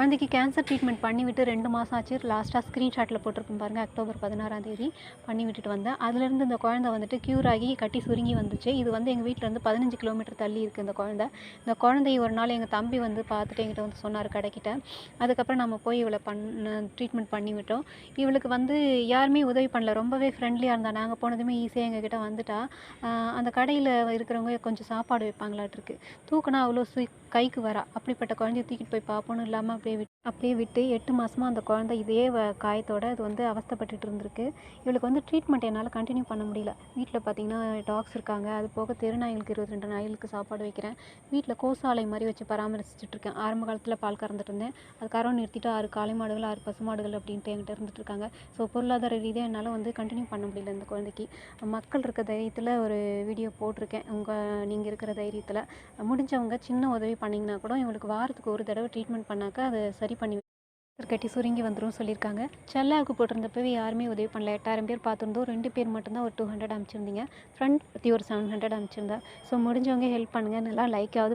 குழந்தைக்கு cancer treatment பண்ணிவிட்டு 2 மாதம் ஆச்சு. லாஸ்ட்டாக ஸ்க்ரீன்ஷாட்டில் போட்டிருக்கும் பாருங்கள், அக்டோபர் 16ஆம் தேதி பண்ணி விட்டுட்டு வந்தேன். அதுலேருந்து இந்த குழந்தை வந்துட்டு க்யூர் ஆகி கட்டி சுருங்கி வந்துச்சு. இது வந்து எங்கள் வீட்டிலேருந்து 15 கிலோமீட்டர் தள்ளி இருக்குது இந்த குழந்தை. இந்த குழந்தைய ஒரு நாள் எங்கள் தம்பி வந்து பார்த்துட்டு என்கிட்ட வந்து சொன்னார் கடைக்கிட்ட. அதுக்கப்புறம் நம்ம போய் இவளை ட்ரீட்மெண்ட் பண்ணி விட்டோம். இவளுக்கு வந்து யாருமே உதவி பண்ணல. ரொம்பவே ஃப்ரெண்ட்லியாக இருந்தா. நாங்கள் போனதுமே ஈஸியாக எங்ககிட்ட வந்துட்டா. அந்த கடையில் இருக்கிறவங்க கொஞ்சம் சாப்பாடு வைப்பாங்களாட்டிருக்கு. தூக்குனா அவ்வளோ கைக்கு வரா. அப்படிப்பட்ட குழந்தைய தூக்கிட்டு போய் பார்ப்போன்னு இல்லாமல் அப்படியே விட்டு 8 மாதமாக அந்த குழந்தை இதே காயத்தோடு அது வந்து அவஸ்தைப்பட்டுட்டு இருந்திருக்கு. இவளுக்கு வந்து ட்ரீட்மெண்ட் என்னால் கண்டினியூ பண்ண முடியல. வீட்டில் பார்த்தீங்கன்னா டாக்ஸ் இருக்காங்க. அது போக தெரு நாய்களுக்கு 22 நாய்களுக்கு சாப்பாடு வைக்கிறேன். வீட்டில் கோசாலை மாதிரி வச்சு பராமரிச்சுட்ருக்கேன். ஆரம்ப காலத்தில் பால் கறந்துட்டு இருந்தேன். அது கறவை நிறுத்திட்டு 6 காளை மாடுகள் 6 பசு மாடுகள் அப்படின்ட்டு என்கிட்ட இருந்துட்டு இருக்காங்க. ஸோ பொருளாதார ரீதியாக என்னால் வந்து கண்டினியூ பண்ண முடியல இந்த குழந்தைக்கு. மக்கள் இருக்க தைரியத்தில் ஒரு வீடியோ போட்டிருக்கேன். நீங்கள் இருக்கிற தைரியத்தில் முடிஞ்சவங்க சின்ன உதவி பண்ணிங்கன்னா கூட இவங்களுக்கு வாரத்துக்கு ஒரு தடவை ட்ரீட்மெண்ட் பண்ணாக்கா அதை சரி பண்ணி கட்டி சுருங்கி வந்துடும் சொல்லியிருக்காங்க. செல்லாவுக்கு போட்டிருந்தப்பவே யாருமே உதவி பண்ணல. 8000 பேர் பார்த்துருந்தோம். 2 பேர் மட்டும்தான் ஒரு 200 அனுப்பிச்சிருந்தீங்க. ஃப்ரெண்ட் பற்றி ஒரு 700 அனுப்பிச்சிருந்தா. ஸோ முடிஞ்சவங்க ஹெல்ப் பண்ணுங்கள். நல்லா லைக்காவது